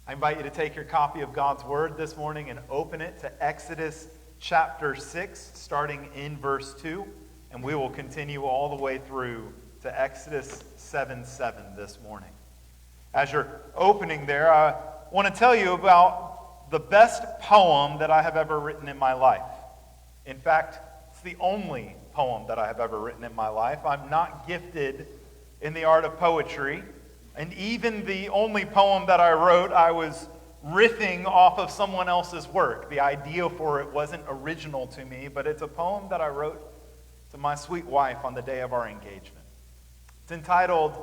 I invite you to take your copy of God's Word this morning and open it to Exodus chapter 6, starting in verse 2. And we will continue all the way through to Exodus 7:7 this morning. As you're opening there, I want to tell you about the best poem that I have ever written in my life. In fact, it's the only poem that I have ever written in my life. I'm not gifted in the art of poetry. And even the only poem that I wrote, I was riffing off of someone else's work. The idea for it wasn't original to me, but it's a poem that I wrote to my sweet wife on the day of our engagement. It's entitled,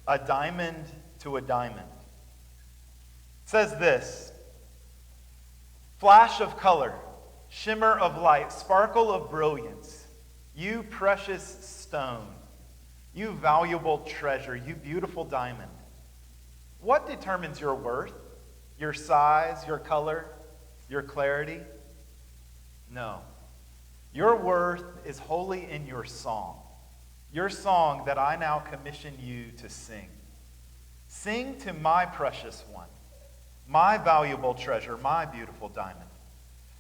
"A Diamond to a Diamond." It says this: "Flash of color, shimmer of light, sparkle of brilliance, you precious stone, you valuable treasure, you beautiful diamond. What determines your worth, your size, your color, your clarity? No. Your worth is wholly in your song that I now commission you to sing. Sing to my precious one, my valuable treasure, my beautiful diamond.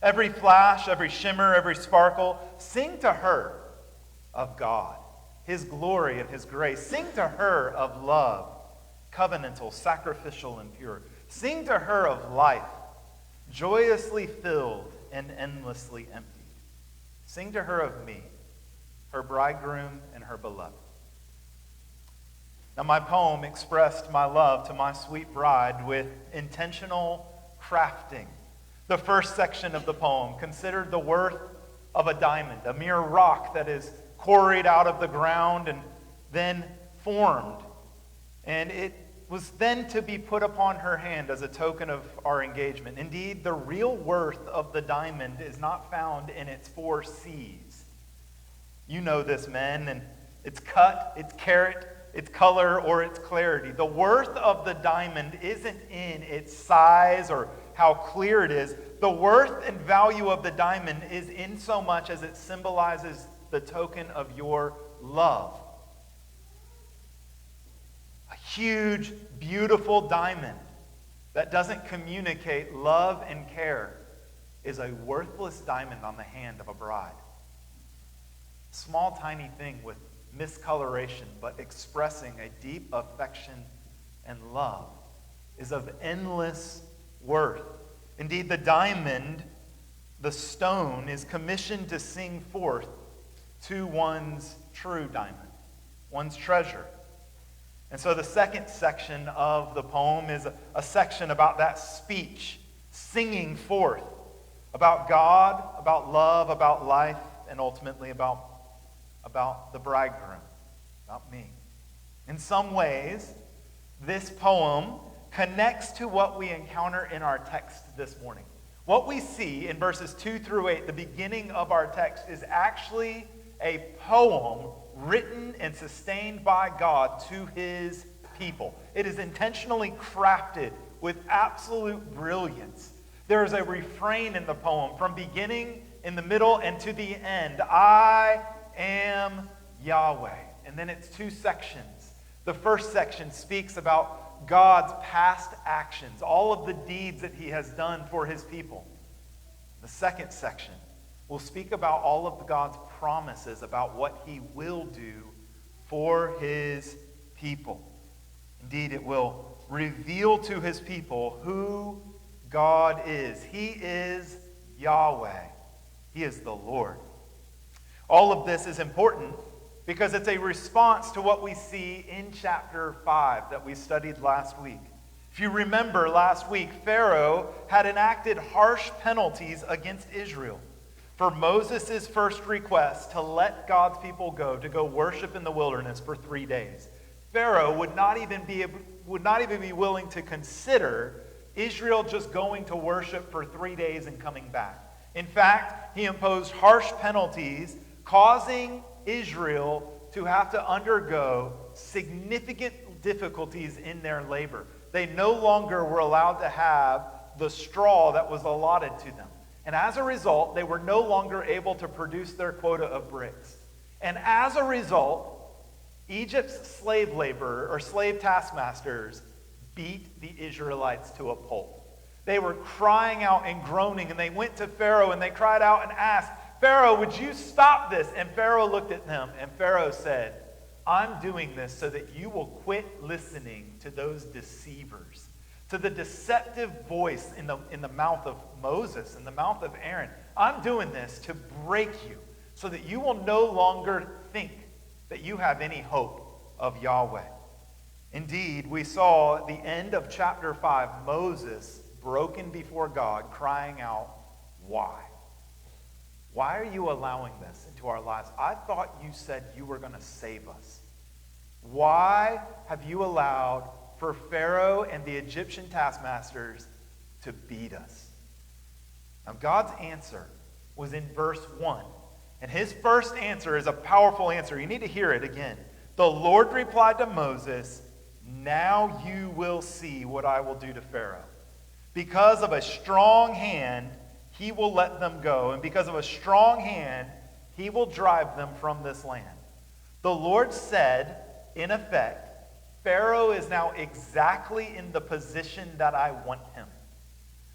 Every flash, every shimmer, every sparkle, sing to her of God, His glory and His grace. Sing to her of love, covenantal, sacrificial, and pure. Sing to her of life, joyously filled and endlessly emptied. Sing to her of me, her bridegroom and her beloved." Now, my poem expressed my love to my sweet bride with intentional crafting. The first section of the poem considered the worth of a diamond, a mere rock that is quarried out of the ground and then formed. And it was then to be put upon her hand as a token of our engagement. Indeed, the real worth of the diamond is not found in its 4 C's. You know this, men, and its cut, its carat, its color, or its clarity. The worth of the diamond isn't in its size or how clear it is. The worth and value of the diamond is in so much as it symbolizes the token of your love. A huge, beautiful diamond that doesn't communicate love and care is a worthless diamond on the hand of a bride. Small, tiny thing with miscoloration, but expressing a deep affection and love is of endless worth. Indeed, the diamond, the stone, is commissioned to sing forth to one's true diamond, one's treasure. And so the second section of the poem is a section about that speech, singing forth about God, about love, about life, and ultimately about the bridegroom, about me. In some ways, this poem connects to what we encounter in our text this morning. What we see in verses 2 through 8, the beginning of our text, is actually a poem written and sustained by God to His people. It is intentionally crafted with absolute brilliance. There is a refrain in the poem from beginning, in the middle, and to the end. I am Yahweh. And then it's 2 sections. The first section speaks about God's past actions, all of the deeds that He has done for His people. The second section will speak about all of God's promises about what He will do for His people. Indeed, it will reveal to His people who God is. He is Yahweh. He is the Lord. All of this is important because it's a response to what we see in chapter 5 that we studied last week. If you remember last week, Pharaoh had enacted harsh penalties against Israel for Moses' first request to let God's people go, to go worship in the wilderness for 3 days. Pharaoh would not even be willing to consider Israel just going to worship for 3 days and coming back. In fact, he imposed harsh penalties, causing Israel to have to undergo significant difficulties in their labor. They no longer were allowed to have the straw that was allotted to them. And as a result, they were no longer able to produce their quota of bricks. And as a result, Egypt's slave labor or slave taskmasters beat the Israelites to a pulp. They were crying out and groaning, and they went to Pharaoh and they cried out and asked, Pharaoh, would you stop this? And Pharaoh looked at them, and Pharaoh said, I'm doing this so that you will quit listening to those deceivers, to the deceptive voice in the mouth of Moses, in the mouth of Aaron. I'm doing this to break you so that you will no longer think that you have any hope of Yahweh. Indeed, we saw at the end of chapter 5, Moses broken before God, crying out, why? Why are you allowing this into our lives? I thought you said you were going to save us. Why have you allowed for Pharaoh and the Egyptian taskmasters to beat us? Now, God's answer was in verse 1. And his first answer is a powerful answer. You need to hear it again. The Lord replied to Moses, now you will see what I will do to Pharaoh. Because of a strong hand, he will let them go. And because of a strong hand, he will drive them from this land. The Lord said, in effect, Pharaoh is now exactly in the position that I want him.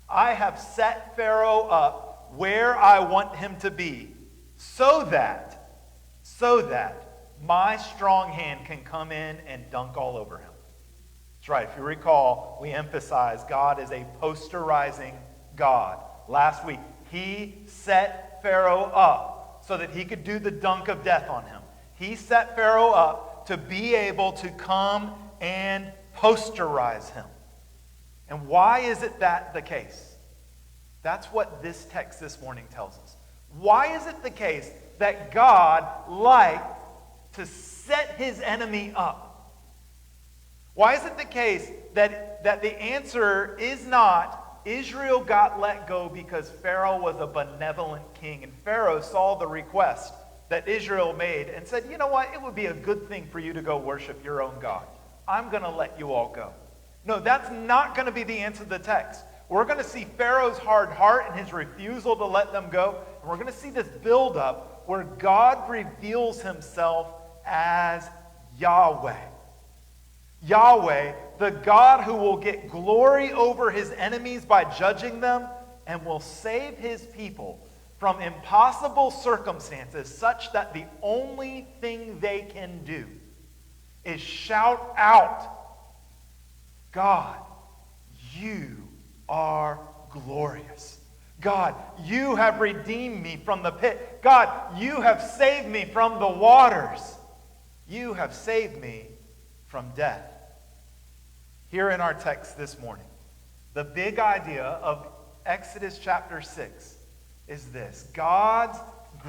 I have set Pharaoh up where I want him to be so that my strong hand can come in and dunk all over him. That's right. If you recall, we emphasized God is a posterizing God. Last week, he set Pharaoh up so that he could do the dunk of death on him. He set Pharaoh up to be able to come and posterize him. And why is it that the case? That's what this text this morning tells us. Why is it the case that God liked to set his enemy up? Why is it the case that the answer is not Israel got let go because Pharaoh was a benevolent king, and Pharaoh saw the request that Israel made and said, you know what, it would be a good thing for you to go worship your own God. I'm going to let you all go. No, that's not going to be the answer to the text. We're going to see Pharaoh's hard heart and his refusal to let them go. And we're going to see this buildup where God reveals himself as Yahweh. Yahweh, the God who will get glory over his enemies by judging them and will save his people from impossible circumstances such that the only thing they can do is shout out, God, you are glorious. God, you have redeemed me from the pit. God, you have saved me from the waters. You have saved me from death. Here in our text this morning, the big idea of Exodus chapter 6 is this. God's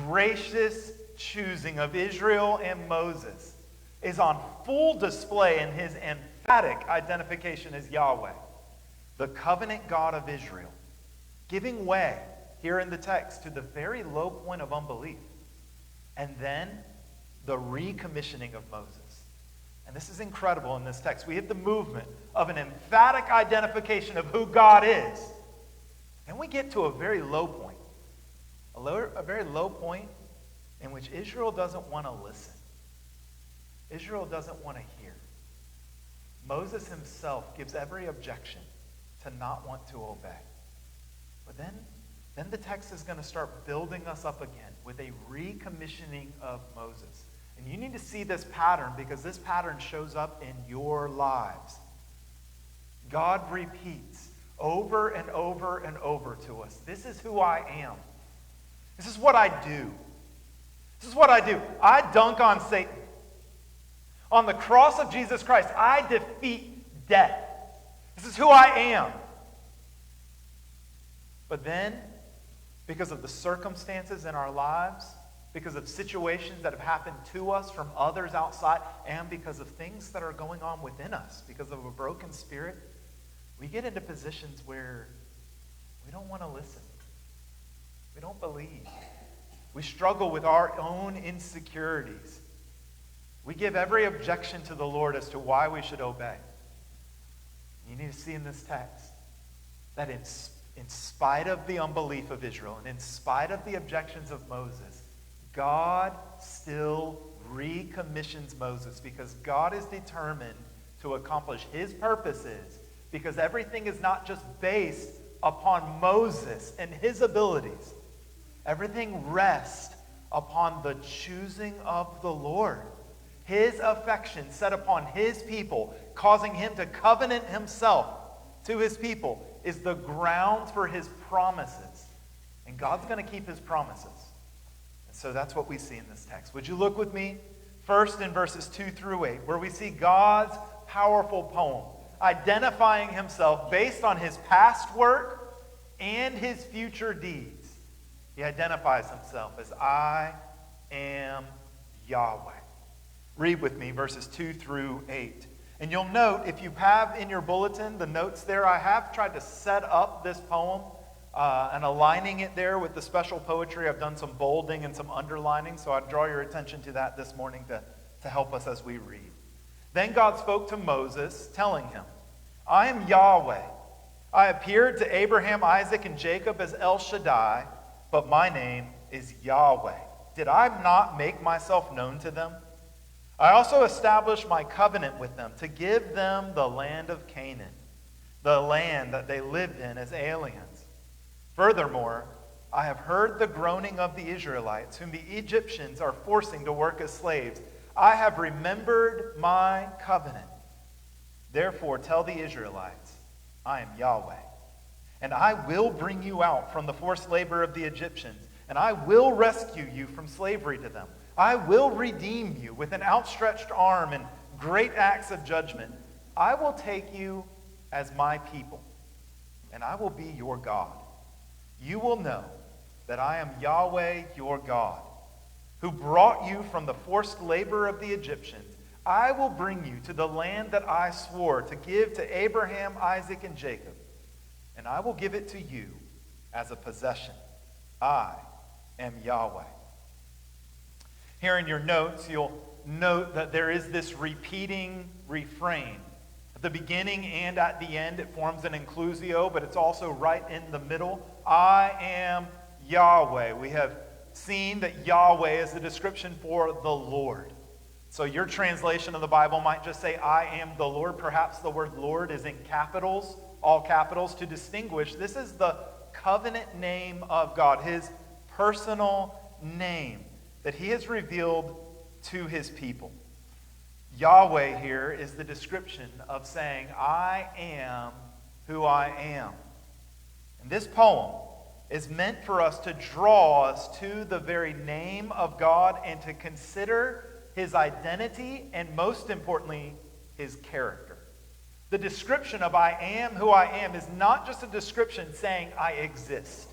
gracious choosing of Israel and Moses is on full display in his emphatic identification as Yahweh, the covenant God of Israel, giving way, here in the text, to the very low point of unbelief, and then the recommissioning of Moses. And this is incredible in this text. We hit the movement of an emphatic identification of who God is. And we get to a very low point. A very low point in which Israel doesn't want to listen. Israel doesn't want to hear. Moses himself gives every objection to not want to obey. But then the text is going to start building us up again with a recommissioning of Moses. And you need to see this pattern because this pattern shows up in your lives. God repeats over and over and over to us, this is who I am. This is what I do. This is what I do. I dunk on Satan. On the cross of Jesus Christ, I defeat death. This is who I am. But then, because of the circumstances in our lives, because of situations that have happened to us from others outside, and because of things that are going on within us, because of a broken spirit, we get into positions where we don't want to listen. We don't believe. We struggle with our own insecurities. We give every objection to the Lord as to why we should obey. You need to see in this text that in spite of the unbelief of Israel and in spite of the objections of Moses, God still recommissions Moses because God is determined to accomplish his purposes because everything is not just based upon Moses and his abilities. Everything rests upon the choosing of the Lord. His affection set upon his people, causing him to covenant himself to his people, is the ground for his promises. And God's going to keep his promises. And so that's what we see in this text. Would you look with me first in verses 2 through 8, where we see God's powerful poem, identifying himself based on his past work and his future deeds. He identifies himself as I am Yahweh. Read with me verses 2 through 8. And you'll note, if you have in your bulletin the notes there, I have tried to set up this poem and aligning it there with the special poetry. I've done some bolding and some underlining, so I'd draw your attention to that this morning to help us as we read. Then God spoke to Moses, telling him, I am Yahweh. I appeared to Abraham, Isaac, and Jacob as El Shaddai, but my name is Yahweh. Did I not make myself known to them? I also established my covenant with them to give them the land of Canaan, the land that they lived in as aliens. Furthermore, I have heard the groaning of the Israelites, whom the Egyptians are forcing to work as slaves. I have remembered my covenant. Therefore, tell the Israelites, I am Yahweh. And I will bring you out from the forced labor of the Egyptians, and I will rescue you from slavery to them. I will redeem you with an outstretched arm and great acts of judgment. I will take you as my people, and I will be your God. You will know that I am Yahweh your God, who brought you from the forced labor of the Egyptians. I will bring you to the land that I swore to give to Abraham, Isaac, and Jacob, and I will give it to you as a possession. I am Yahweh. Here in your notes, you'll note that there is this repeating refrain. At the beginning and at the end, it forms an inclusio, but it's also right in the middle. I am Yahweh. We have seen that Yahweh is the description for the Lord. So your translation of the Bible might just say, I am the Lord. Perhaps the word Lord is in capitals, all capitals, to distinguish. This is the covenant name of God, his personal name that he has revealed to his people. Yahweh here is the description of saying, I am who I am. And this poem is meant for us to draw us to the very name of God and to consider his identity and, most importantly, his character. The description of I am who I am is not just a description saying I exist.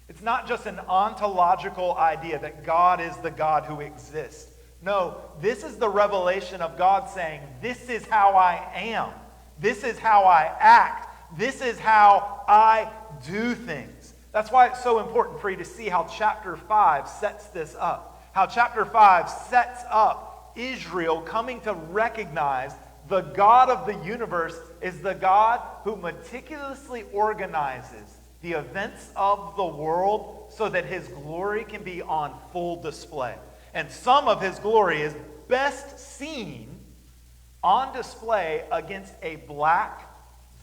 It's not just an ontological idea that God is the God who exists. No, this is the revelation of God saying, this is how I am. This is how I act. This is how I do things. That's why it's so important for you to see how chapter 5 sets this up. How chapter 5 sets up Israel coming to recognize the God of the universe is the God who meticulously organizes the events of the world so that his glory can be on full display. And some of his glory is best seen on display against a black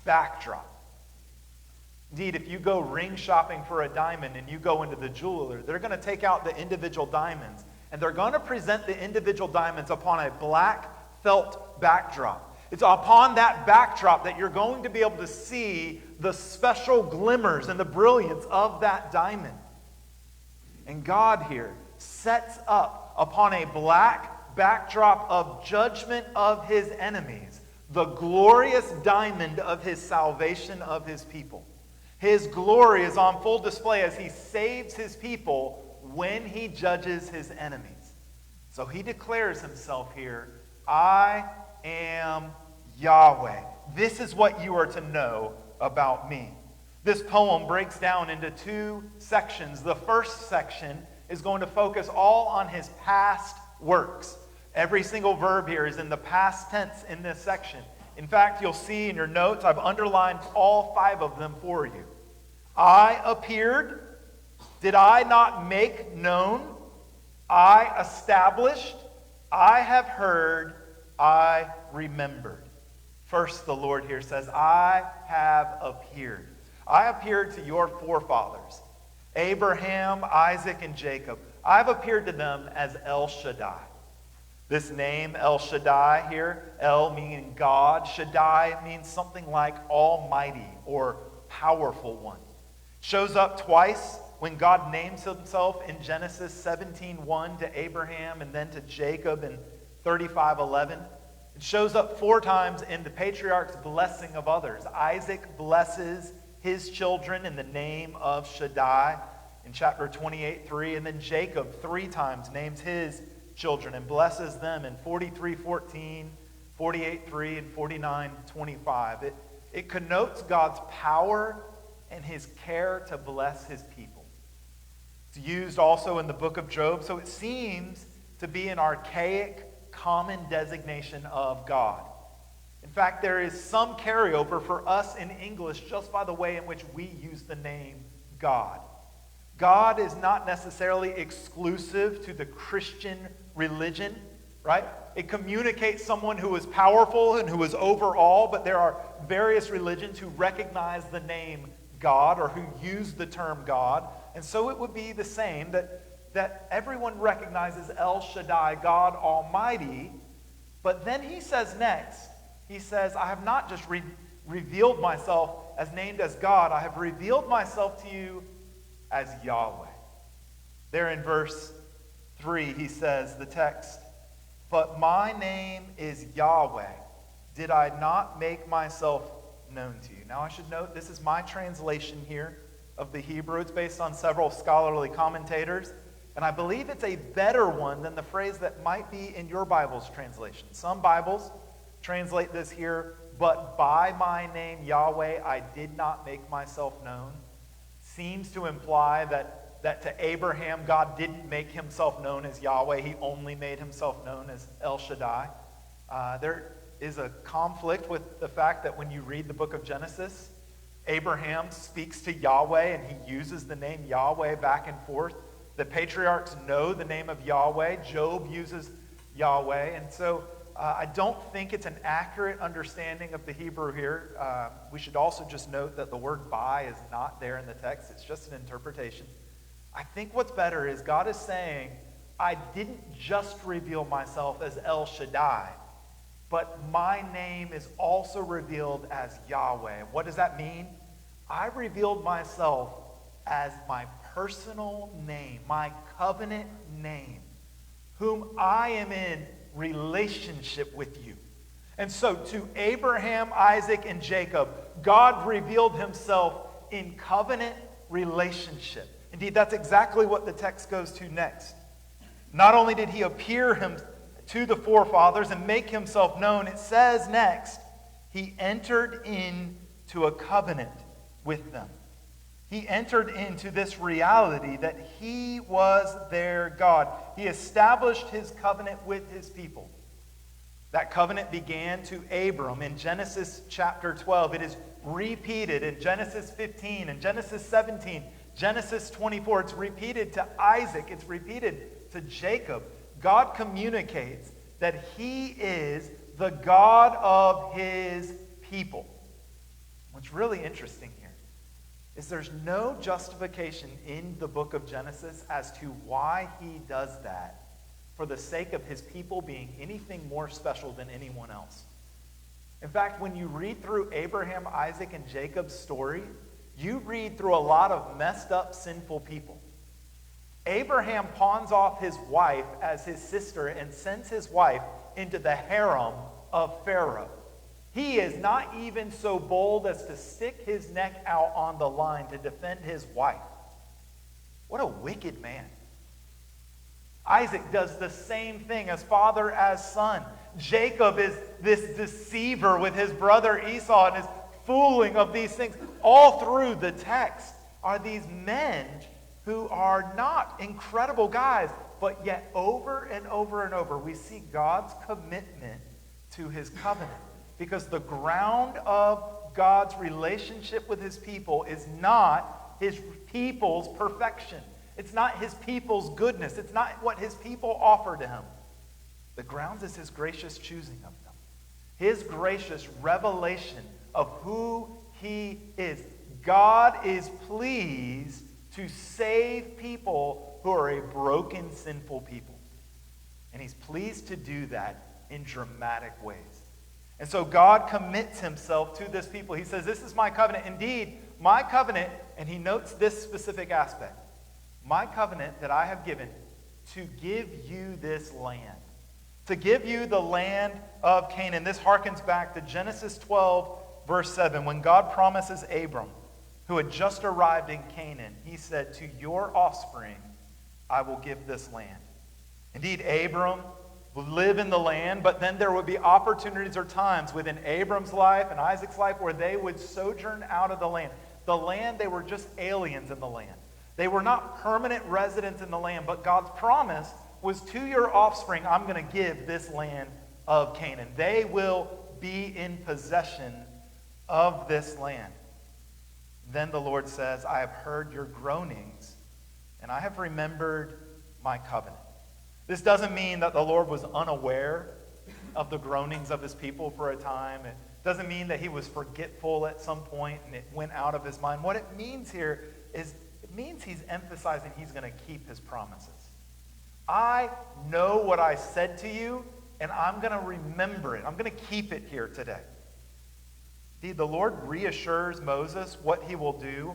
backdrop. Indeed, if you go ring shopping for a diamond and you go into the jeweler, they're going to take out the individual diamonds and they're going to present the individual diamonds upon a black felt backdrop. It's upon that backdrop that you're going to be able to see the special glimmers and the brilliance of that diamond. And God here sets up upon a black backdrop of judgment of his enemies the glorious diamond of his salvation of his people. His glory is on full display as he saves his people when he judges his enemies. So he declares himself here, I am Yahweh. This is what you are to know about me. This poem breaks down into two sections. The first section is going to focus all on his past works. Every single verb here is in the past tense in this section. In fact, you'll see in your notes, I've underlined all 5 of them for you. I appeared. Did I not make known? I established. I have heard. I remembered. First, the Lord here says, I have appeared. I appeared to your forefathers, Abraham, Isaac, and Jacob. I've appeared to them as El Shaddai. This name, El Shaddai here, El meaning God, Shaddai means something like Almighty or Powerful One. Shows up twice when God names himself in Genesis 17:1 to Abraham and then to Jacob in 35:11. It shows up 4 times in the patriarch's blessing of others. Isaac blesses his children in the name of Shaddai in chapter 28:3, and then Jacob 3 times names his children and blesses them in 43:14, 48:3, and 49:25. It connotes God's power and his care to bless his people. It's used also in the book of Job, so it seems to be an archaic, common designation of God. In fact, there is some carryover for us in English just by the way in which we use the name God. God is not necessarily exclusive to the Christian religion, right? It communicates someone who is powerful and who is over all, but there are various religions who recognize the name God or who use the term God. And so it would be the same that everyone recognizes El Shaddai, God Almighty. But then he says next, he says, I have not just revealed myself as named as God, I have revealed myself to you as Yahweh. There in verse 3, he says, the text, but my name is Yahweh. Did I not make myself known to you? Now I should note, this is my translation here of the Hebrew. It's based on several scholarly commentators. And I believe it's a better one than the phrase that might be in your Bible's translation. Some Bibles translate this here, but by my name Yahweh I did not make myself known. Seems to imply that to Abraham God didn't make himself known as Yahweh. He only made himself known as El Shaddai. There is a conflict with the fact that when you read the book of Genesis, Abraham speaks to Yahweh and he uses the name Yahweh back and forth. The patriarchs know the name of Yahweh. Job uses Yahweh. And so I don't think it's an accurate understanding of the Hebrew here. We should also just note that the word by is not there in the text. It's just an interpretation. I think what's better is God is saying, I didn't just reveal myself as El Shaddai, but my name is also revealed as Yahweh. What does that mean? I revealed myself as my personal name, my covenant name, whom I am in relationship with you. And so to Abraham, Isaac, and Jacob, God revealed himself in covenant relationship. Indeed, that's exactly what the text goes to next. Not only did he appear him to the forefathers and make himself known, it says next, he entered into a covenant with them. He entered into this reality that he was their God. He established his covenant with his people. That covenant began to Abram in Genesis chapter 12. It is repeated in Genesis 15 and Genesis 17, Genesis 24. It's repeated to Isaac. It's repeated to Jacob. God communicates that he is the God of his people. What's really interesting here is there's no justification in the book of Genesis as to why he does that for the sake of his people being anything more special than anyone else. In fact, when you read through Abraham, Isaac, and Jacob's story, you read through a lot of messed up, sinful people. Abraham pawns off his wife as his sister and sends his wife into the harem of Pharaoh. He is not even so bold as to stick his neck out on the line to defend his wife. What a wicked man. Isaac does the same thing as father as son. Jacob is this deceiver with his brother Esau and is fooling of these things. All through the text are these men who are not incredible guys, but yet over and over and over we see God's commitment to his covenant. Because the ground of God's relationship with his people is not his people's perfection. It's not his people's goodness. It's not what his people offer to him. The grounds is his gracious choosing of them. His gracious revelation of who he is. God is pleased to save people who are a broken, sinful people. And he's pleased to do that in dramatic ways. And so God commits himself to this people. He says, this is my covenant. Indeed, my covenant, and he notes this specific aspect. My covenant that I have given to give you this land. To give you the land of Canaan. This harkens back to Genesis 12, verse 7, when God promises Abram, who had just arrived in Canaan, he said, to your offspring I will give this land. Indeed, Abram would live in the land, but then there would be opportunities or times within Abram's life and Isaac's life where they would sojourn out of the land. The land, they were just aliens in the land. They were not permanent residents in the land, but God's promise was to your offspring, I'm going to give this land of Canaan. They will be in possession of this land. Then the Lord says, I have heard your groanings, and I have remembered my covenant. This doesn't mean that the Lord was unaware of the groanings of his people for a time. It doesn't mean that he was forgetful at some point and it went out of his mind. What it means here is, it means he's emphasizing he's going to keep his promises. I know what I said to you, and I'm going to remember it. I'm going to keep it here today. Indeed, the Lord reassures Moses what he will do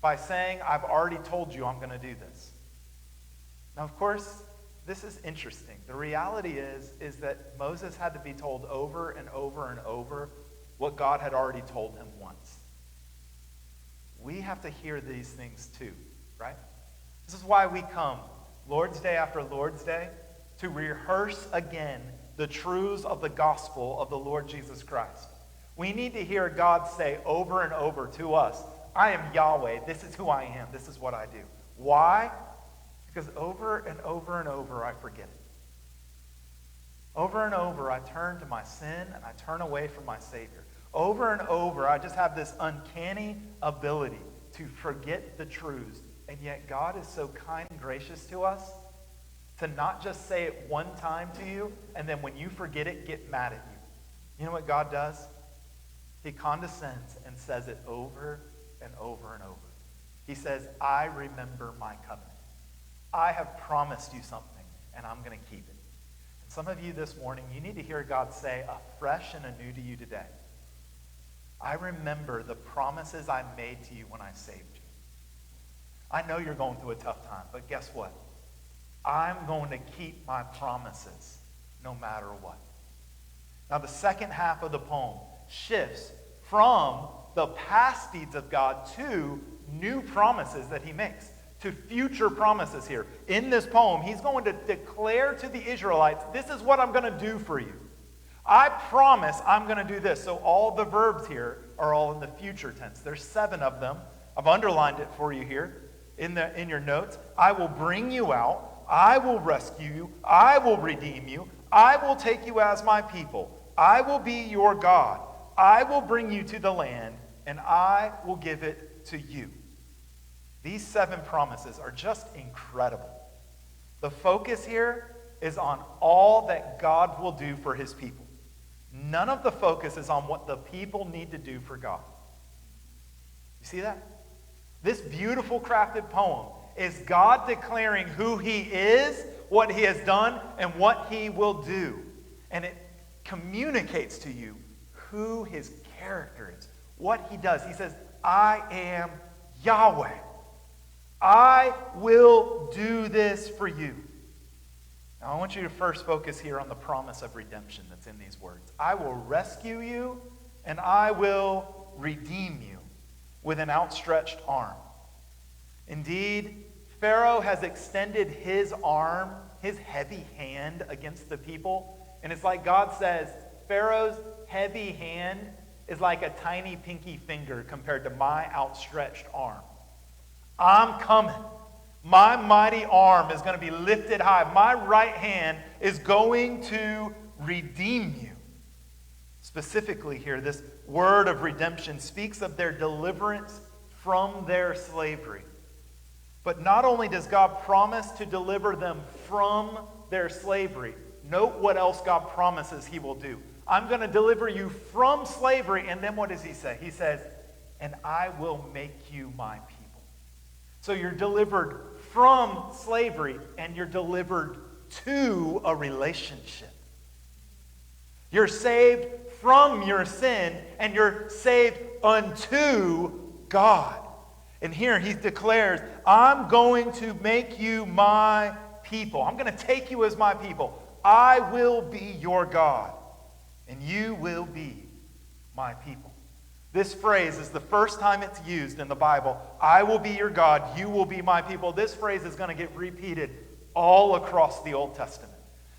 by saying, I've already told you I'm going to do this. Now, of course, this is interesting. The reality is that Moses had to be told over and over and over what God had already told him once. We have to hear these things too, right? This is why we come Lord's Day after Lord's Day to rehearse again the truths of the gospel of the Lord Jesus Christ. We need to hear God say over and over to us, I am Yahweh. This is who I am. This is what I do. Why? Because over and over and over, I forget it. Over and over, I turn to my sin and I turn away from my Savior. Over and over, I just have this uncanny ability to forget the truths. And yet God is so kind and gracious to us to not just say it one time to you and then when you forget it, get mad at you. You know what God does? He condescends and says it over and over and over. He says, I remember my covenant. I have promised you something, and I'm going to keep it. And some of you this morning, you need to hear God say afresh and anew to you today, I remember the promises I made to you when I saved you. I know you're going through a tough time, but guess what? I'm going to keep my promises no matter what. Now, the second half of the poem shifts from the past deeds of God to new promises that he makes, to future promises here. In this poem, he's going to declare to the Israelites, this is what I'm going to do for you. I promise I'm going to do this. So all the verbs here are all in the future tense. There's 7 of them. I've underlined it for you here in your notes. I will bring you out. I will rescue you. I will redeem you. I will take you as my people. I will be your God. I will bring you to the land, and I will give it to you. These 7 promises are just incredible. The focus here is on all that God will do for his people. None of the focus is on what the people need to do for God. You see that? This beautiful crafted poem is God declaring who he is, what he has done, and what he will do. And it communicates to you who his character is, what he does. He says, I am Yahweh. I will do this for you. Now, I want you to first focus here on the promise of redemption that's in these words. I will rescue you, and I will redeem you with an outstretched arm. Indeed, Pharaoh has extended his arm, his heavy hand against the people. And it's like God says, Pharaoh's heavy hand is like a tiny pinky finger compared to my outstretched arm. I'm coming. My mighty arm is going to be lifted high. My right hand is going to redeem you. Specifically here, this word of redemption speaks of their deliverance from their slavery. But not only does God promise to deliver them from their slavery, note what else God promises he will do. I'm going to deliver you from slavery. And then what does he say? He says, and I will make you my people. So you're delivered from slavery and you're delivered to a relationship. You're saved from your sin and you're saved unto God. And here he declares, I'm going to make you my people. I'm going to take you as my people. I will be your God, and you will be my people. This phrase is the first time it's used in the Bible. I will be your God, you will be my people. This phrase is going to get repeated all across the Old Testament.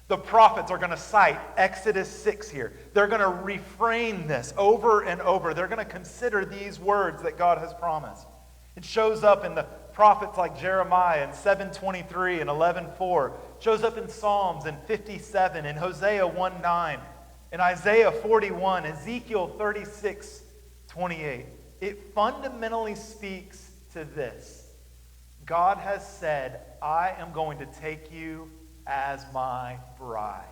The prophets are going to cite Exodus 6 here. They're going to refrain this over and over. They're going to consider these words that God has promised. It shows up in the prophets like Jeremiah in 7:23 and 11:4. It shows up in Psalms in 57, in Hosea 1:9, in Isaiah 41, Ezekiel 36:28. It fundamentally speaks to this. God has said, I am going to take you as my bride.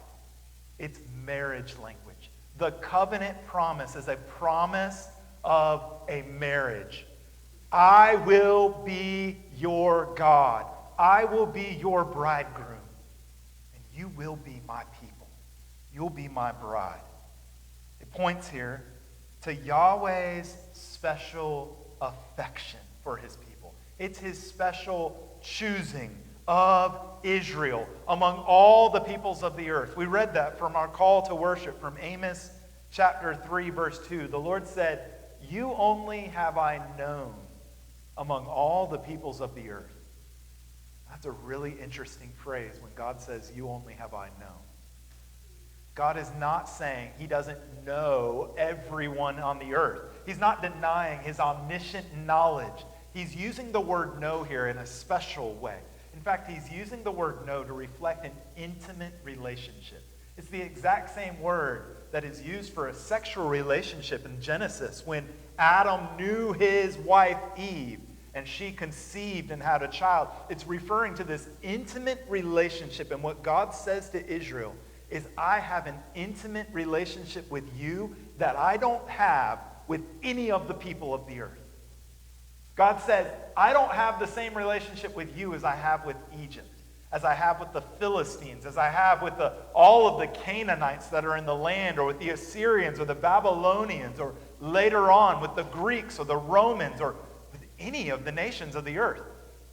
It's marriage language. The covenant promise is a promise of a marriage. I will be your God. I will be your bridegroom. And you will be my people. You'll be my bride. It points here to Yahweh's special affection for his people. It's his special choosing of Israel among all the peoples of the earth. We read that from our call to worship from Amos chapter 3, verse 2. The Lord said, you only have I known among all the peoples of the earth. That's a really interesting phrase when God says, you only have I known. God is not saying he doesn't know everyone on the earth. He's not denying his omniscient knowledge. He's using the word know here in a special way. In fact, he's using the word know to reflect an intimate relationship. It's the exact same word that is used for a sexual relationship in Genesis when Adam knew his wife Eve and she conceived and had a child. It's referring to this intimate relationship. And what God says to Israel is, I have an intimate relationship with you that I don't have with any of the people of the earth. God says, I don't have the same relationship with you as I have with Egypt, as I have with the Philistines, as I have with all of the Canaanites that are in the land, or with the Assyrians or the Babylonians, or later on with the Greeks or the Romans, or with any of the nations of the earth.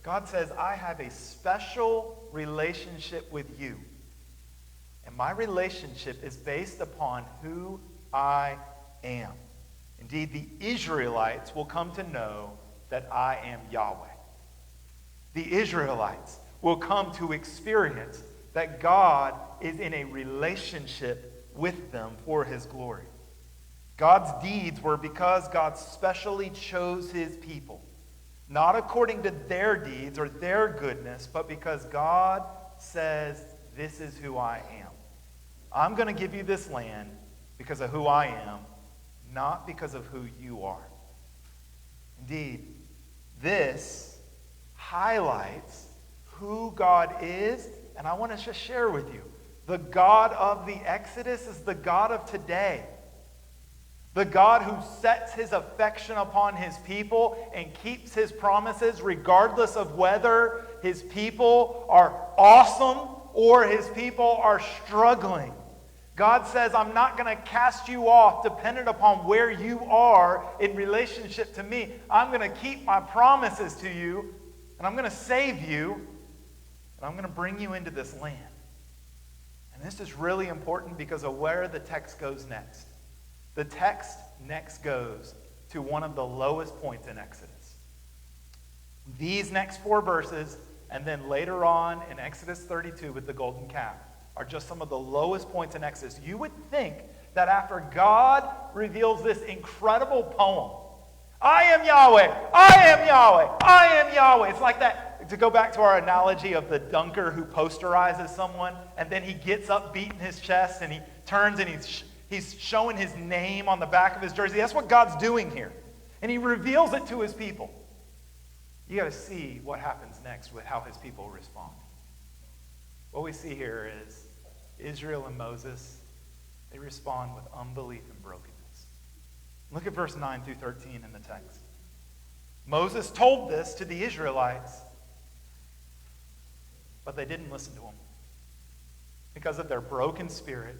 God says, I have a special relationship with you. And my relationship is based upon who I am. Indeed, the Israelites will come to know that I am Yahweh. The Israelites will come to experience that God is in a relationship with them for his glory. God's deeds were because God specially chose his people, not according to their deeds or their goodness, but because God says, this is who I am. I'm going to give you this land because of who I am, not because of who you are. Indeed, this highlights who God is, and I want to just share with you. The God of the Exodus is the God of today. The God who sets his affection upon his people and keeps his promises regardless of whether his people are awesome or his people are struggling. God says, I'm not going to cast you off dependent upon where you are in relationship to me. I'm going to keep my promises to you, and I'm going to save you, and I'm going to bring you into this land. And this is really important because of where the text goes next. The text next goes to one of the lowest points in Exodus. These next 4 verses, and then later on in Exodus 32 with the golden calf, are just some of the lowest points in Exodus. You would think that after God reveals this incredible poem, I am Yahweh, I am Yahweh, I am Yahweh. It's like that, to go back to our analogy of the dunker who posterizes someone, and then he gets up beating his chest, and he turns and he's showing his name on the back of his jersey. That's what God's doing here. And he reveals it to his people. You got to see what happens next with how his people respond. What we see here is Israel and Moses, They respond with unbelief and brokenness. Look at verse 9 through 13 in the text. Moses told this to the Israelites, but they didn't listen to him because of their broken spirit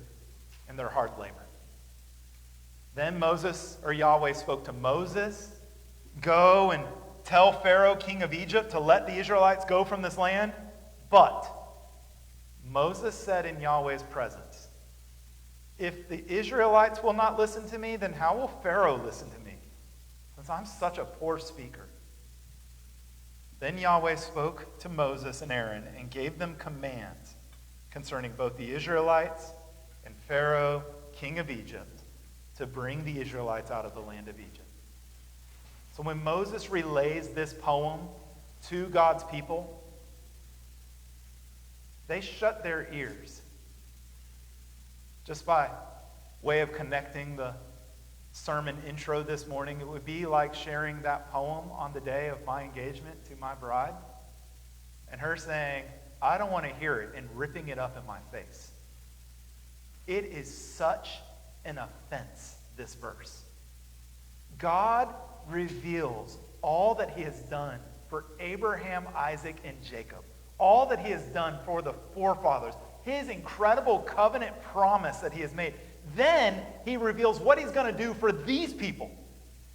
and their hard labor. Then Yahweh spoke to Moses, "Go and tell Pharaoh, king of Egypt, to let the Israelites go from this land." But Moses said in Yahweh's presence, "If the Israelites will not listen to me, then how will Pharaoh listen to me, since I'm such a poor speaker?" Then Yahweh spoke to Moses and Aaron and gave them commands concerning both the Israelites and Pharaoh, king of Egypt, to bring the Israelites out of the land of Egypt. So when Moses relays this poem to God's people, they shut their ears. Just by way of connecting the sermon intro this morning, it would be like sharing that poem on the day of my engagement to my bride and her saying, "I don't want to hear it," and ripping it up in my face. It is such an offense, this verse. God reveals all that he has done for Abraham, Isaac, and Jacob. All that he has done for the forefathers. His incredible covenant promise that he has made. Then he reveals what he's going to do for these people.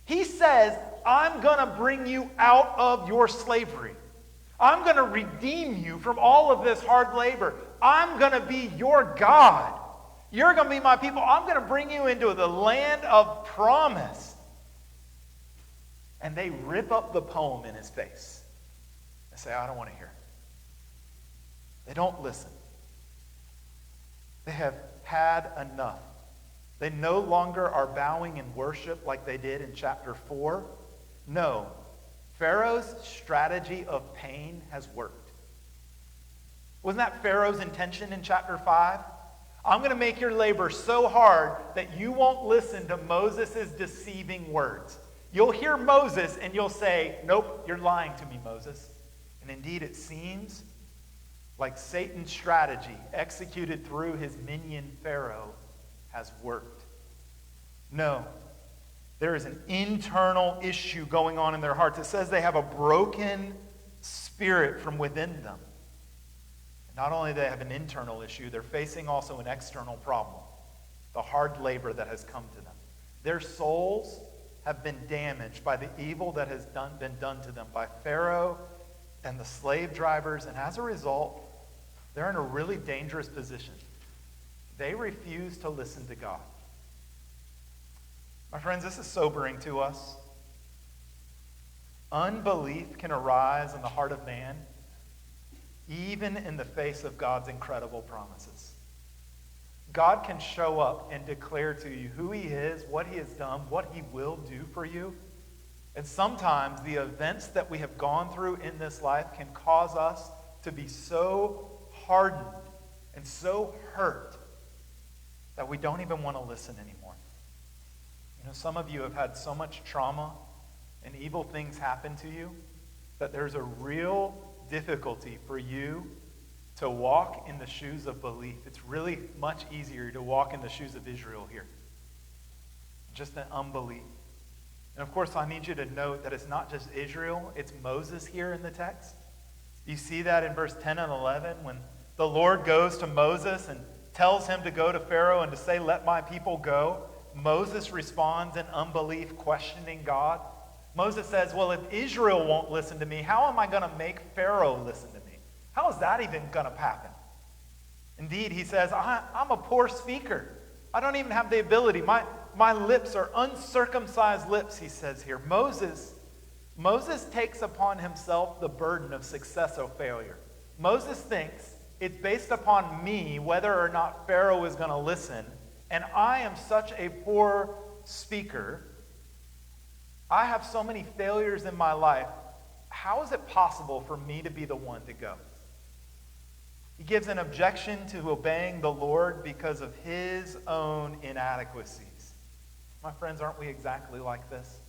He says, "I'm going to bring you out of your slavery. I'm going to redeem you from all of this hard labor. I'm going to be your God. You're going to be my people. I'm going to bring you into the land of promise." And they rip up the poem in his face and say, "I don't want to hear it." They don't listen. They have had enough. They no longer are bowing in worship like they did in chapter 4. No, Pharaoh's strategy of pain has worked. Wasn't that Pharaoh's intention in chapter 5? "I'm going to make your labor so hard that you won't listen to Moses' deceiving words. You'll hear Moses and you'll say, 'Nope, you're lying to me, Moses.'" And indeed, it seems like Satan's strategy executed through his minion Pharaoh has worked. No, there is an internal issue going on in their hearts. It says they have a broken spirit from within them. And not only do they have an internal issue, they're facing also an external problem, the hard labor that has come to them. Their souls have been damaged by the evil that has been done to them by Pharaoh and the slave drivers, and as a result, they're in a really dangerous position. They refuse to listen to God. My friends, this is sobering to us. Unbelief can arise in the heart of man, even in the face of God's incredible promises. God can show up and declare to you who he is, what he has done, what he will do for you. And sometimes the events that we have gone through in this life can cause us to be so hardened and so hurt that we don't even want to listen anymore. You know, some of you have had so much trauma and evil things happen to you that there's a real difficulty for you to walk in the shoes of belief. It's really much easier to walk in the shoes of Israel here. Just an unbelief. And of course, I need you to note that it's not just Israel, it's Moses here in the text. You see that in verse 10 and 11 when the Lord goes to Moses and tells him to go to Pharaoh and to say, "Let my people go." Moses responds in unbelief, questioning God. Moses says, "Well, if Israel won't listen to me, how am I going to make Pharaoh listen to me? How is that even going to happen?" Indeed, he says, I'm a poor speaker. I don't even have the ability. My lips are uncircumcised lips, he says here. Moses takes upon himself the burden of success or failure. Moses thinks it's based upon me whether or not Pharaoh is going to listen, and I am such a poor speaker. I have so many failures in my life. How is it possible for me to be the one to go? He gives an objection to obeying the Lord because of his own inadequacies. My friends, aren't we exactly like this?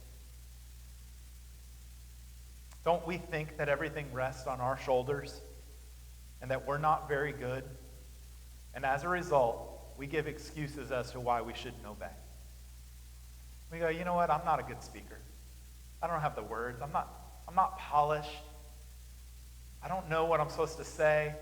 Don't we think that everything rests on our shoulders and that we're not very good? And as a result, we give excuses as to why we shouldn't obey. We go, you know what? I'm not a good speaker. I don't have the words. I'm not polished. I don't know what I'm supposed to say.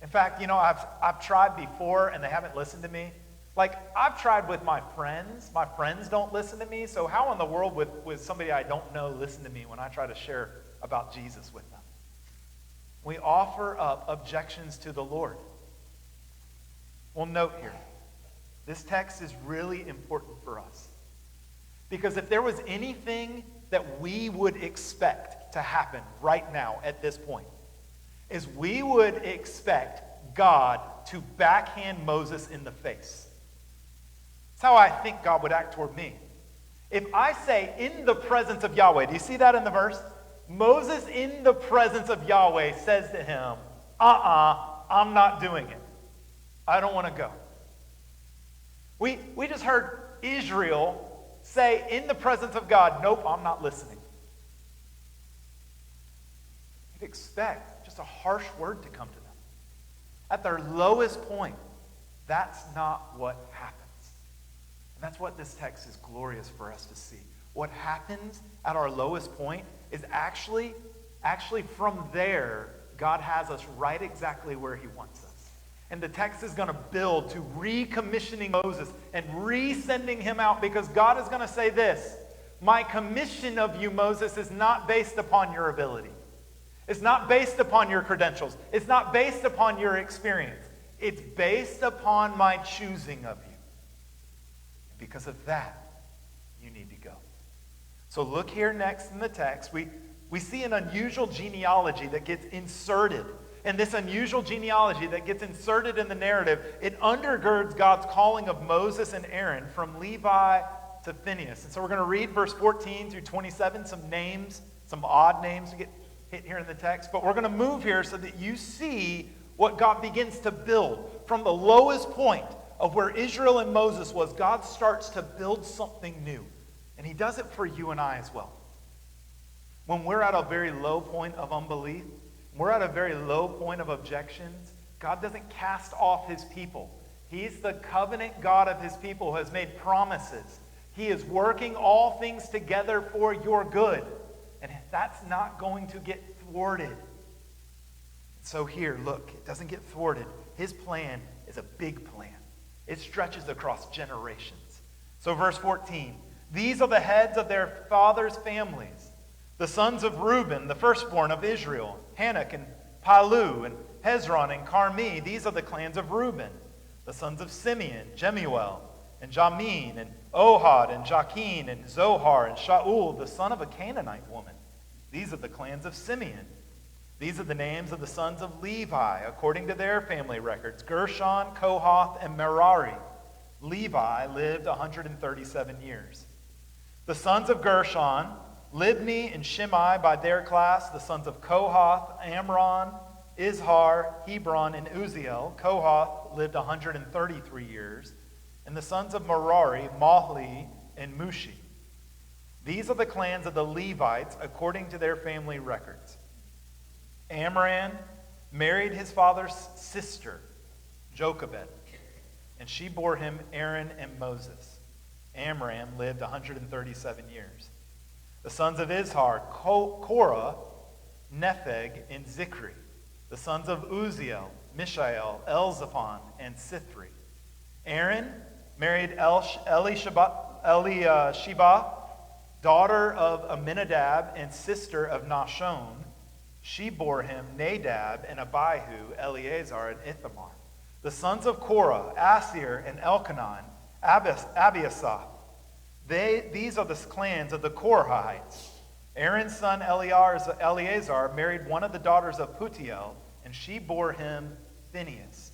In fact, I've tried before and they haven't listened to me. Like, I've tried with my friends. My friends don't listen to me. So how in the world would somebody I don't know listen to me when I try to share about Jesus with them? We offer up objections to the Lord. Well, note here, this text is really important for us. Because if there was anything that we would expect to happen right now at this point, is we would expect God to backhand Moses in the face. That's how I think God would act toward me. If I say, in the presence of Yahweh, do you see that in the verse? Moses, in the presence of Yahweh, says to him, I'm not doing it. I don't want to go. We just heard Israel say, in the presence of God, nope, I'm not listening. You'd expect just a harsh word to come to them. At their lowest point, that's not what happens. And that's what this text is glorious for us to see. What happens at our lowest point is actually from there, God has us right exactly where he wants us. And the text is going to build to recommissioning Moses and resending him out, because God is going to say this: my commission of you, Moses, is not based upon your ability. It's not based upon your credentials. It's not based upon your experience. It's based upon my choosing of you. Because of that, you need to go. So look here next in the text. We see an unusual genealogy that gets inserted. And this unusual genealogy that gets inserted in the narrative, it undergirds God's calling of Moses and Aaron from Levi to Phinehas. And so we're going to read verse 14 through 27, some names, some odd names to get hit here in the text. But we're going to move here so that you see what God begins to build. From the lowest point of where Israel and Moses was, God starts to build something new. And he does it for you and I as well. When we're at a very low point of unbelief, we're at a very low point of objections, God doesn't cast off his people. He's the covenant God of his people who has made promises. He is working all things together for your good. And that's not going to get thwarted. So here, look, it doesn't get thwarted. His plan is a big plan. It stretches across generations. So verse 14, these are the heads of their fathers' families. The sons of Reuben, the firstborn of Israel, Hanok and Palu and Hezron and Carmi. These are the clans of Reuben. The sons of Simeon, Jemuel and Jamin and Ohad and Jachin and Zohar and Shaul, the son of a Canaanite woman. These are the clans of Simeon. These are the names of the sons of Levi, according to their family records: Gershon, Kohath, and Merari. Levi lived 137 years. The sons of Gershon, Libni and Shimei by their class. The sons of Kohath, Amram, Izhar, Hebron, and Uziel. Kohath lived 133 years. And the sons of Merari, Mahli and Mushi. These are the clans of the Levites according to their family records. Amram married his father's sister, Jochebed, and she bore him Aaron and Moses. Amram lived 137 years. The sons of Izhar, Korah, Nepheg, and Zikri. The sons of Uziel, Mishael, Elzaphan, and Sithri. Aaron married Elisheba, daughter of Aminadab and sister of Nahshon. She bore him Nadab and Abihu, Eleazar, and Ithamar. The sons of Korah, Asir and Elkanah, Abiasaph. These are the clans of the Korahites. Aaron's son Eleazar married one of the daughters of Putiel, and she bore him Phinehas.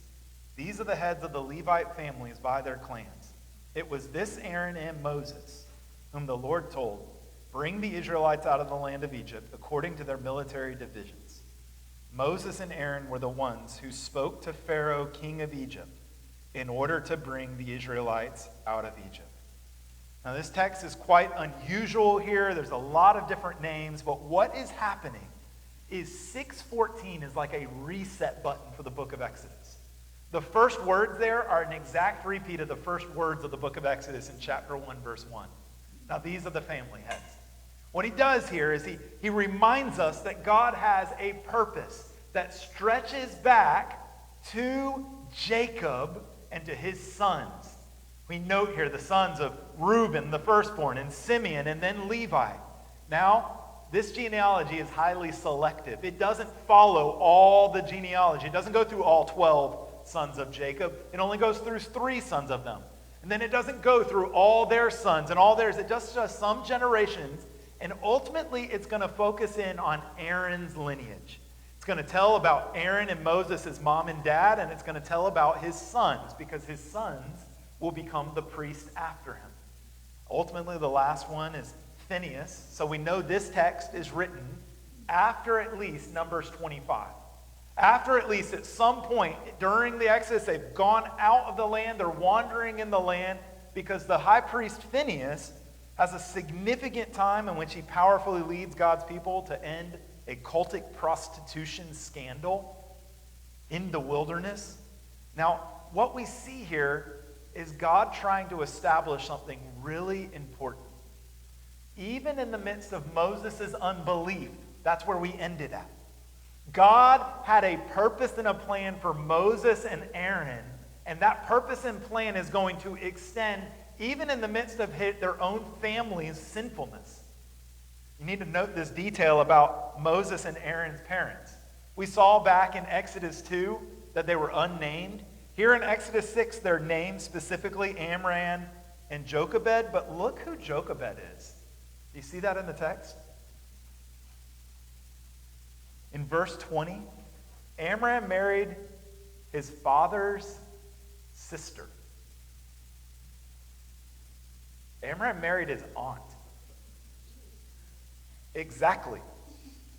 These are the heads of the Levite families by their clans. It was this Aaron and Moses whom the Lord told, bring the Israelites out of the land of Egypt according to their military divisions. Moses and Aaron were the ones who spoke to Pharaoh, king of Egypt, in order to bring the Israelites out of Egypt. Now, this text is quite unusual here. There's a lot of different names, but what is happening is 6:14 is like a reset button for the book of Exodus. The first words there are an exact repeat of the first words of the book of Exodus in chapter 1, verse 1. Now, these are the family heads. What he does here is he reminds us that God has a purpose that stretches back to Jacob and to his sons. We note here the sons of Reuben, the firstborn, and Simeon, and then Levi. Now, this genealogy is highly selective. It doesn't follow all the genealogy. It doesn't go through all 12 sons of Jacob. It only goes through 3 sons of them. And then it doesn't go through all their sons and all theirs. It just does some generations. And ultimately, it's going to focus in on Aaron's lineage. It's going to tell about Aaron and Moses' mom and dad, and it's going to tell about his sons, because his sons will become the priest after him. Ultimately, the last one is Phineas. So we know this text is written after at least Numbers 25. After at least at some point during the Exodus, they've gone out of the land, they're wandering in the land, because the high priest Phineas has a significant time in which he powerfully leads God's people to end a cultic prostitution scandal in the wilderness. Now, what we see here is God trying to establish something really important. Even in the midst of Moses' unbelief, that's where we ended at. God had a purpose and a plan for Moses and Aaron, and that purpose and plan is going to extend even in the midst of their own family's sinfulness. You need to note this detail about Moses and Aaron's parents. We saw back in Exodus 2 that they were unnamed. Here in Exodus 6, they're named specifically Amram and Jochebed, but look who Jochebed is. Do you see that in the text? In verse 20, Amram married his father's sister. Amram married his aunt. Exactly.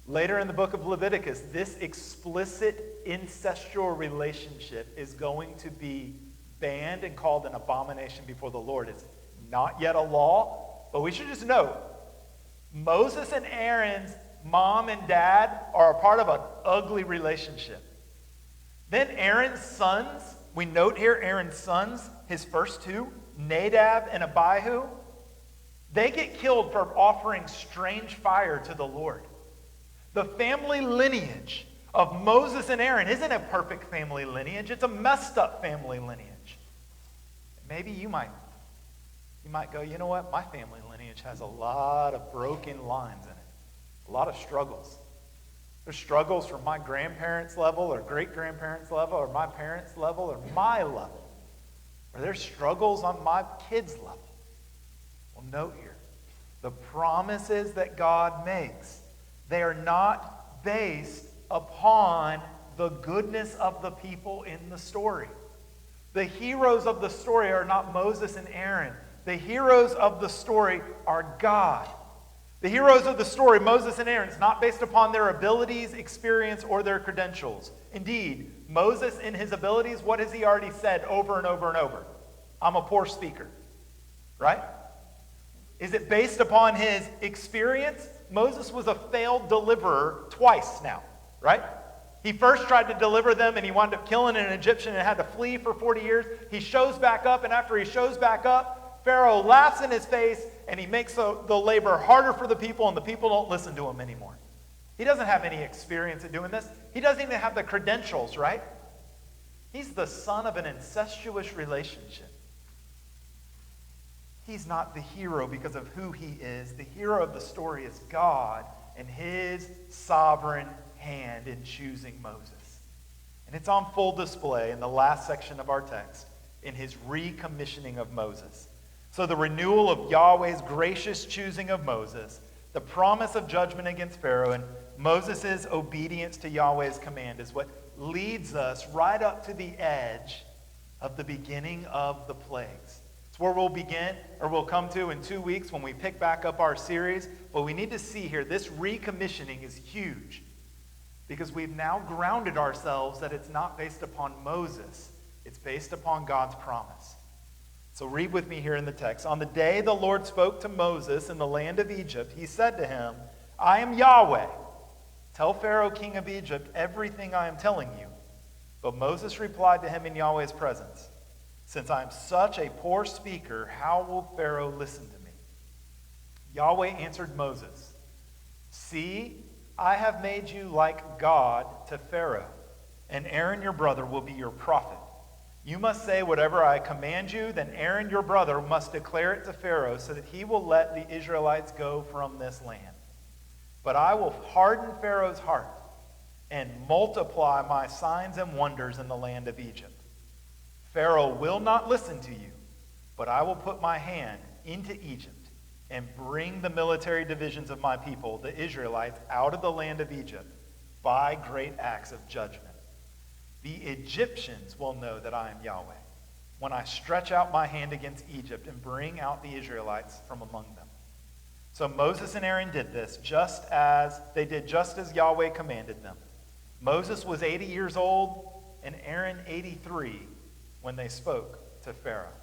Later in the book of Leviticus, this explicit incestual relationship is going to be banned and called an abomination before the Lord. It's not yet a law, but we should just note, Moses and Aaron's mom and dad are a part of an ugly relationship. Then Aaron's sons, we note here Aaron's sons, his first 2, Nadab and Abihu, they get killed for offering strange fire to the Lord. The family lineage of Moses and Aaron isn't a perfect family lineage. It's a messed up family lineage. Maybe you might go, you know what? My family lineage has a lot of broken lines in it. A lot of struggles. There's struggles from my grandparents' level or great-grandparents' level or my parents' level or my level. Or there's struggles on my kids' level. Well, note here, the promises that God makes, they are not based upon the goodness of the people in the story. The heroes of the story are not Moses and Aaron. The heroes of the story are God. The heroes of the story, Moses and Aaron, is not based upon their abilities, experience, or their credentials. Indeed, Moses in his abilities, what has he already said over and over and over? I'm a poor speaker, right? Is it based upon his experience? Moses was a failed deliverer twice now, right? He first tried to deliver them and he wound up killing an Egyptian and had to flee for 40 years. He shows back up, and after he shows back up, Pharaoh laughs in his face and he makes the labor harder for the people, and the people don't listen to him anymore. He doesn't have any experience in doing this. He doesn't even have the credentials, right? He's the son of an incestuous relationship. He's not the hero because of who he is. The hero of the story is God and his sovereign hand in choosing Moses. And it's on full display in the last section of our text in his recommissioning of Moses. So the renewal of Yahweh's gracious choosing of Moses, the promise of judgment against Pharaoh, and Moses' obedience to Yahweh's command is what leads us right up to the edge of the beginning of the plagues. It's where we'll begin, or we'll come to in 2 weeks when we pick back up our series. But we need to see here, this recommissioning is huge because we've now grounded ourselves that it's not based upon Moses. It's based upon God's promise. So read with me here in the text. On the day the Lord spoke to Moses in the land of Egypt, he said to him, I am Yahweh. Tell Pharaoh, king of Egypt, everything I am telling you. But Moses replied to him in Yahweh's presence, "Since I am such a poor speaker, how will Pharaoh listen to me?" Yahweh answered Moses, "See, I have made you like God to Pharaoh, and Aaron your brother will be your prophet. You must say whatever I command you, then Aaron your brother must declare it to Pharaoh so that he will let the Israelites go from this land. But I will harden Pharaoh's heart and multiply my signs and wonders in the land of Egypt. Pharaoh will not listen to you, but I will put my hand into Egypt and bring the military divisions of my people, the Israelites, out of the land of Egypt by great acts of judgment. The Egyptians will know that I am Yahweh when I stretch out my hand against Egypt and bring out the Israelites from among them." So Moses and Aaron did this just as Yahweh commanded them. Moses was 80 years old and Aaron 83 when they spoke to Pharaoh.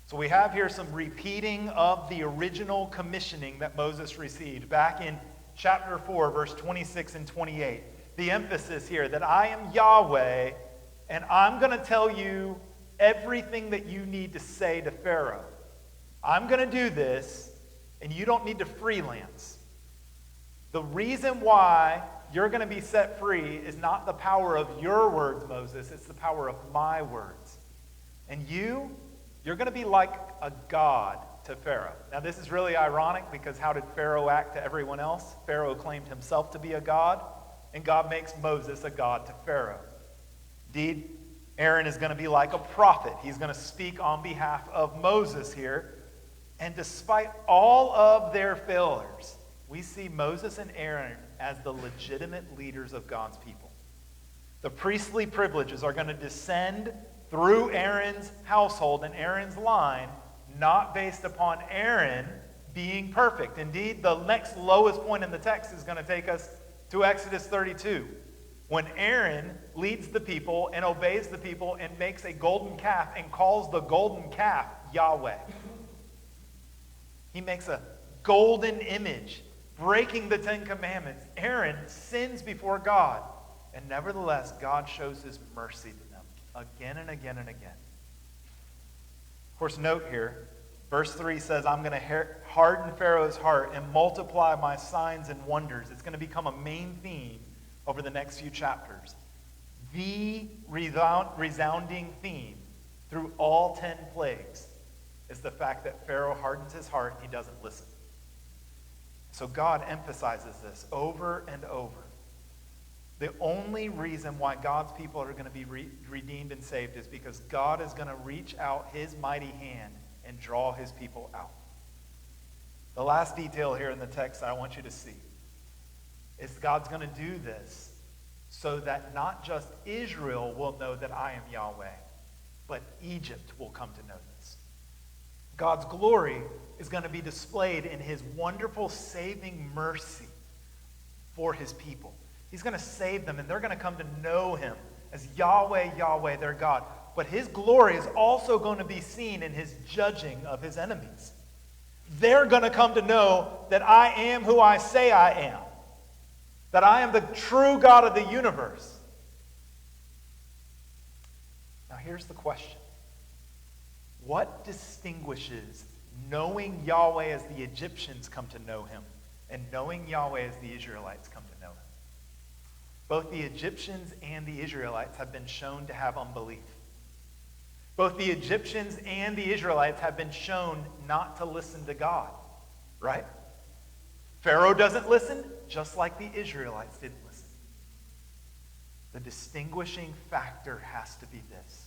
So we have here some repeating of the original commissioning that Moses received back in chapter 4, verse 26 and 28. The emphasis here that I am Yahweh and I'm going to tell you everything that you need to say to Pharaoh. I'm going to do this and you don't need to freelance. The reason why you're going to be set free is not the power of your words, Moses. It's the power of my words. And you're going to be like a god to Pharaoh. Now, this is really ironic because how did Pharaoh act to everyone else? Pharaoh claimed himself to be a god, and God makes Moses a god to Pharaoh. Indeed, Aaron is going to be like a prophet. He's going to speak on behalf of Moses here. And despite all of their failures, we see Moses and Aaron as the legitimate leaders of God's people. The priestly privileges are going to descend through Aaron's household and Aaron's line, not based upon Aaron being perfect. Indeed, the next lowest point in the text is going to take us to Exodus 32, when Aaron leads the people and obeys the people and makes a golden calf and calls the golden calf Yahweh. He makes a golden image, breaking the Ten Commandments. Aaron sins before God, and nevertheless, God shows his mercy to them again and again and again. Of course, note here, verse 3 says, I'm going to harden Pharaoh's heart and multiply my signs and wonders. It's going to become a main theme over the next few chapters. The resounding theme through all 10 plagues is the fact that Pharaoh hardens his heart and he doesn't listen. So God emphasizes this over and over. The only reason why God's people are going to be redeemed and saved is because God is going to reach out his mighty hand and draw his people out. The last detail here in the text I want you to see is God's going to do this so that not just Israel will know that I am Yahweh, but Egypt will come to know this. God's glory is going to be displayed in his wonderful saving mercy for his people. He's going to save them, and they're going to come to know him as Yahweh, Yahweh, their God. But his glory is also going to be seen in his judging of his enemies. They're going to come to know that I am who I say I am, that I am the true God of the universe. Now here's the question. What distinguishes knowing Yahweh as the Egyptians come to know him and knowing Yahweh as the Israelites come to know him? Both the Egyptians and the Israelites have been shown to have unbelief. Both the Egyptians and the Israelites have been shown not to listen to God, right? Pharaoh doesn't listen, just like the Israelites didn't listen. The distinguishing factor has to be this.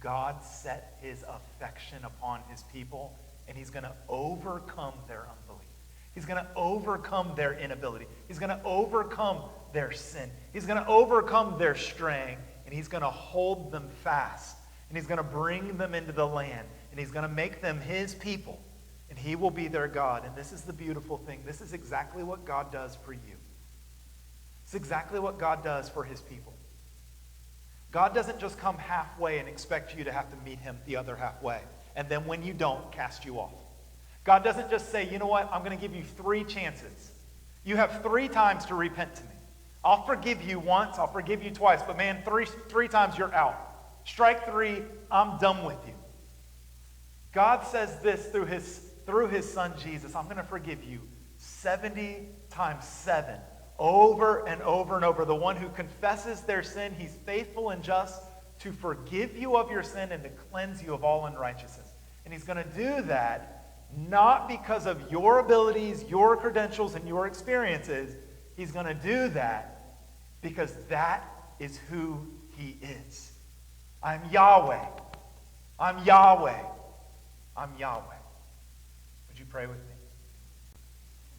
God set his affection upon his people, and he's going to overcome their unbelief. He's going to overcome their inability. He's going to overcome their sin. He's going to overcome their straying, and he's going to hold them fast. And he's going to bring them into the land, and he's going to make them his people, and he will be their God. And this is the beautiful thing. This is exactly what God does for you. It's exactly what God does for his people. God doesn't just come halfway and expect you to have to meet him the other halfway, and then when you don't, cast you off. God doesn't just say, you know what, I'm going to give you 3 chances. You have 3 times to repent to me. I'll forgive you once, I'll forgive you twice, but man, three times you're out. Strike 3, I'm done with you. God says this through his son Jesus. I'm going to forgive you 70 times 7, over and over and over. The one who confesses their sin, he's faithful and just to forgive you of your sin and to cleanse you of all unrighteousness. And he's going to do that not because of your abilities, your credentials, and your experiences. He's going to do that because that is who he is. I'm Yahweh. I'm Yahweh. I'm Yahweh. Would you pray with me?